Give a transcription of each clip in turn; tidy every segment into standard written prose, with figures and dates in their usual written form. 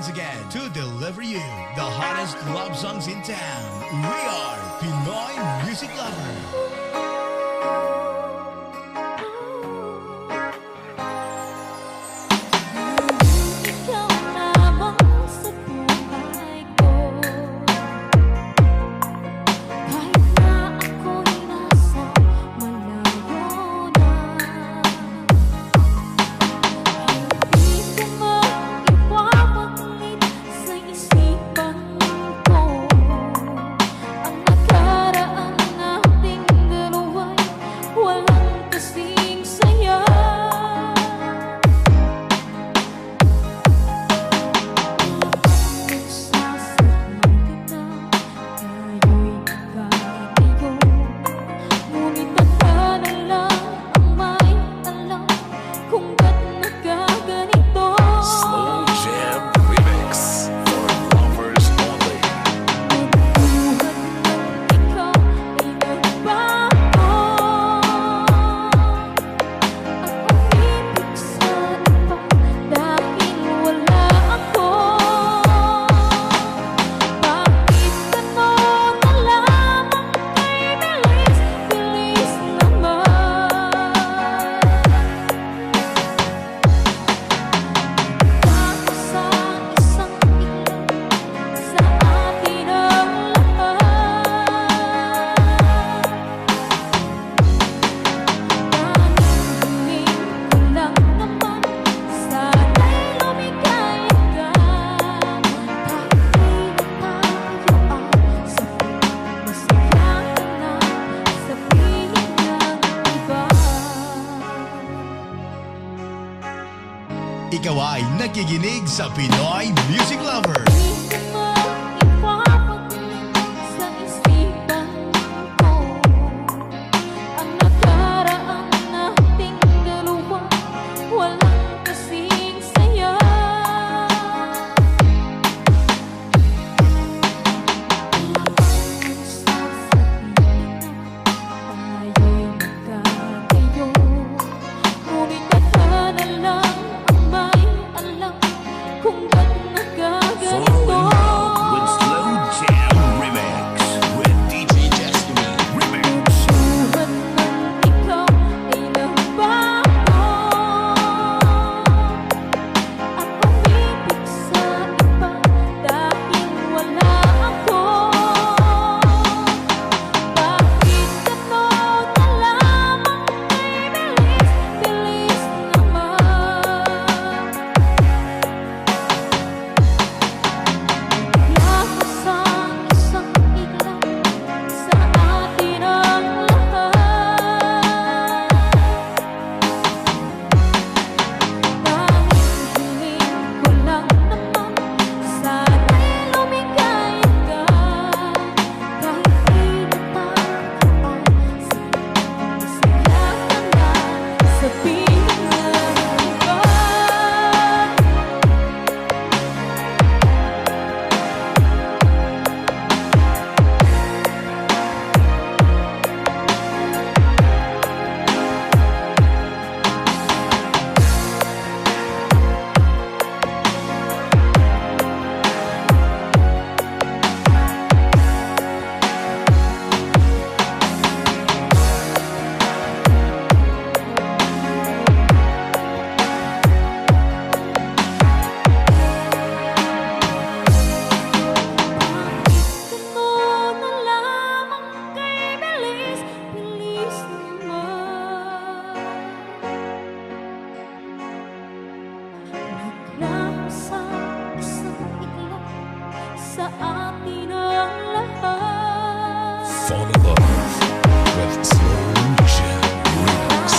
once again to deliver you the hottest love songs in town. We are Pinoy Music Lover. Ikaw ay nakikinig sa Pinoy Music Lover. Fall in love with Slow Jam Remix.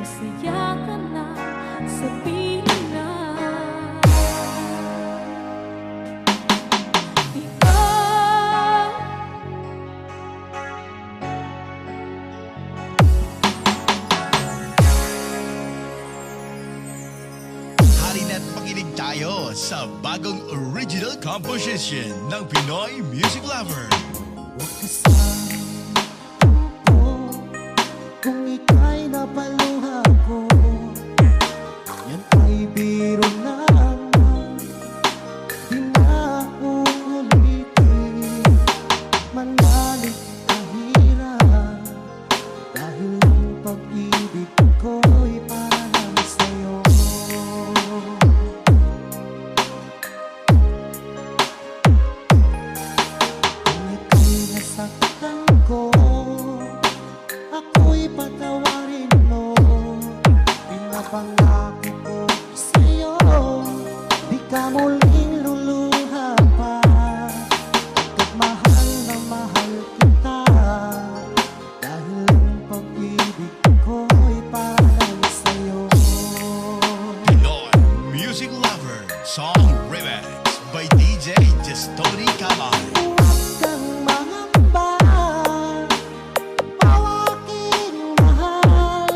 Masaya ka na tayo sa bagong original composition ng Pinoy Music Lover. Huwag ka sanang magtampo kung ika'y napaluha ko. Yan ay biro lamang, di na uulitin. Manalig kahirap dahil ang pag-ibig ko'y para lang sa'yo. Nasaktan ko, ako'y patawarin mo. Pinapangako ko sa'yo, di ka muling luluha pa. Pagkat mahal na mahal kita, dahil ang pag-ibig ko'y para lang sa'yo. Pinoy Music Lover Song Remix by DJ Justoni Kamay. Huwag kang mangamba, aking mahal,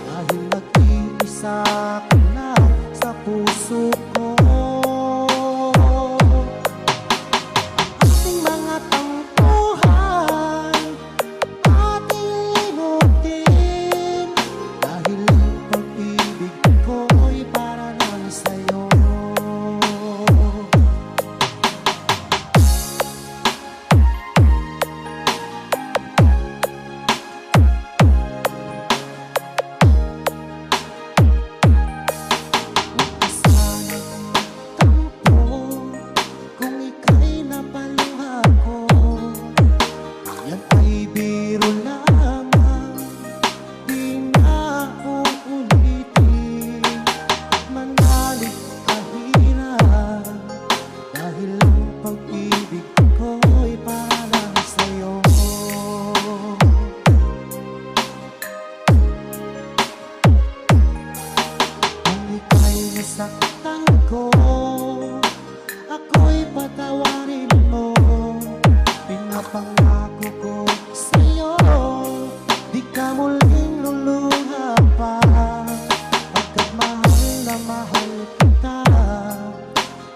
dahil nag-iisa ka na sa puso ko. Ating mga tampuhan, ating limutin, dahil ang pag-ibig ko'y para lang sa'yo. Kung ika'y napaluha ko, yan ay biro lamang, di na uulitin. Manalig kahirap dahil ang pag-ibig ko'y para lang sa'yo. Kung ika'y nasaktan ko, ako'y patawarin mo. Pinapangako ko sa'yo, di ka muling luluha pa. Pagkat mahal na mahal kita,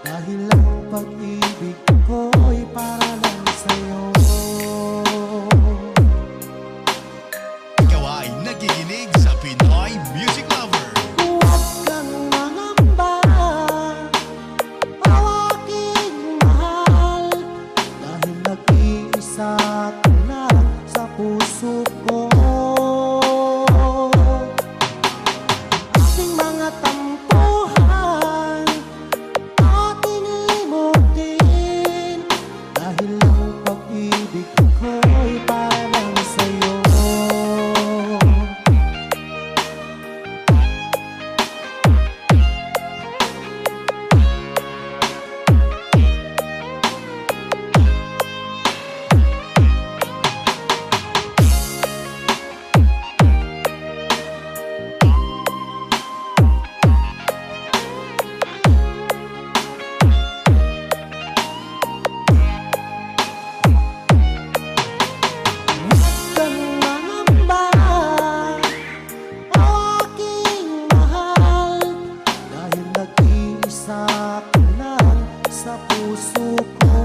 dahil ang pag-ibig ko'y para lang sa'yo. Ikaw ay nakikinig sa Pinoy Music Lover. Huwag kang mangamba, aking mahal, dahil nag-iisa ka na sa puso ko. Ating mga tampuhan, ating limutin, dahil ang pag-ibig ko'y para lang sa'yo. Kang mangamba, aking mahal, dahil nag-iisa ka lang sa puso ko.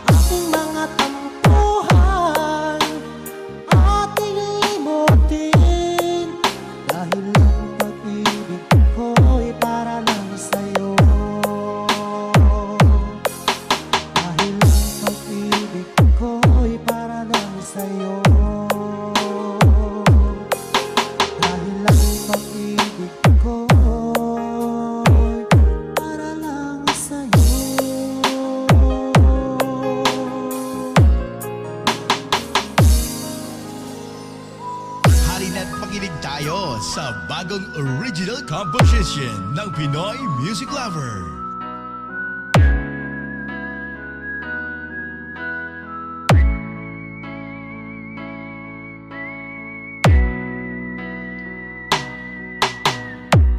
Ating mga tampuhan, ating limutin, dahil ang pag-ibig ko'y para lang sa'yo. Dahil ang pag-ibig ko'y para lang sa'yo. Dahil ang pag-ibig ko'y para lang sa'yo. Halina't makinig tayo sa bagong original composition ng Pinoy Music Lover.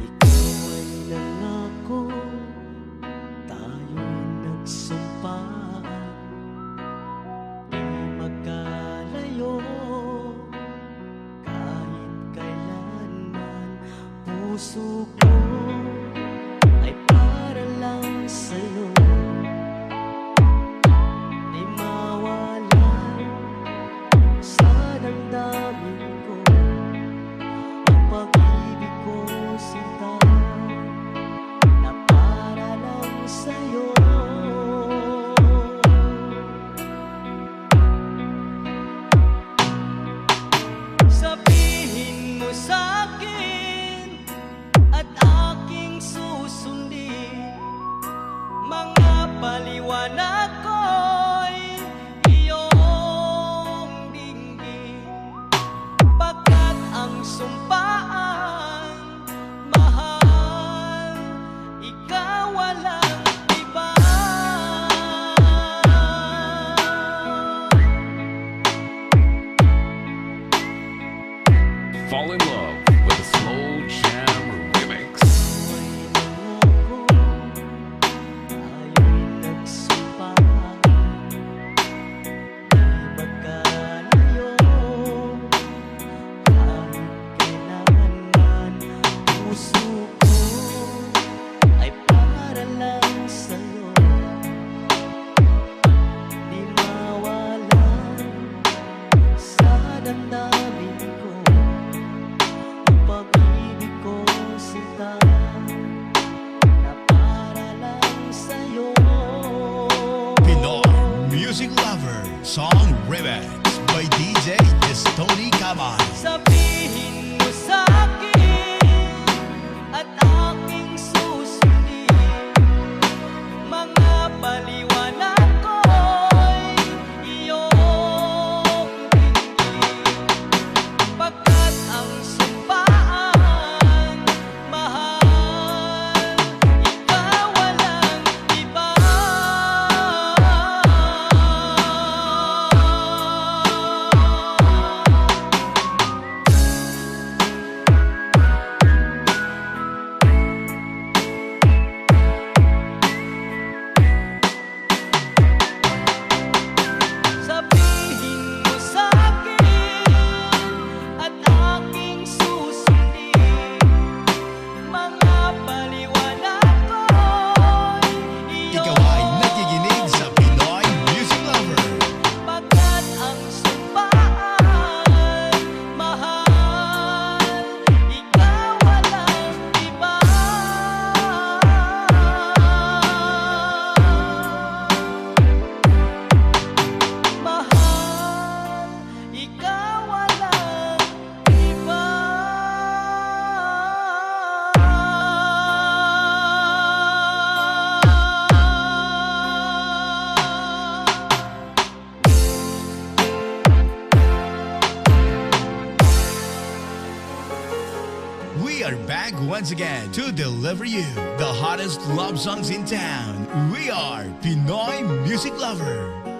Ikaw ay nangako, tayo'y nagsumpa, di magkalayo kahit kailanman. puso ko ay para lang sa'yo. Di mawala sa damdamin ko ang pag-ibig ko, sinta, na para lang sa'yo. Sabihin mo sa'kin at aking susundin, mga paliwanag ko'y iyong dinggin, pagkat ang sumpaan, mahal, ikaw walang iba. Fall in love with a slow jam remix. May nangako, tayo'y nagsumpaan, di magkalayo, kahit kailanman. Puso ko ay para lang sa'yo, di mawalan sa damdamin ko ang pag-ibig ko, sinta, na para lang sa'yo. Pinoy Music Lover Song Remix by DJ Tony Cabal. Sabihin mo sa'kin at aking susundin, mga paliwanag ko'y iyong dinggin, pagkat ang sumpaan, mahal, ikaw walang iba. Sabihin mo sa'kin at aking susundin, mga paliwanag ko'y Ikaw ay nakikinig sa Pinoy Music Lover. pagkat ang sumpaan, mahal, ikaw walang iba. Mahal, ikaw walang iba. We are back once again to deliver you the hottest love songs in town. We are Pinoy Music Lover.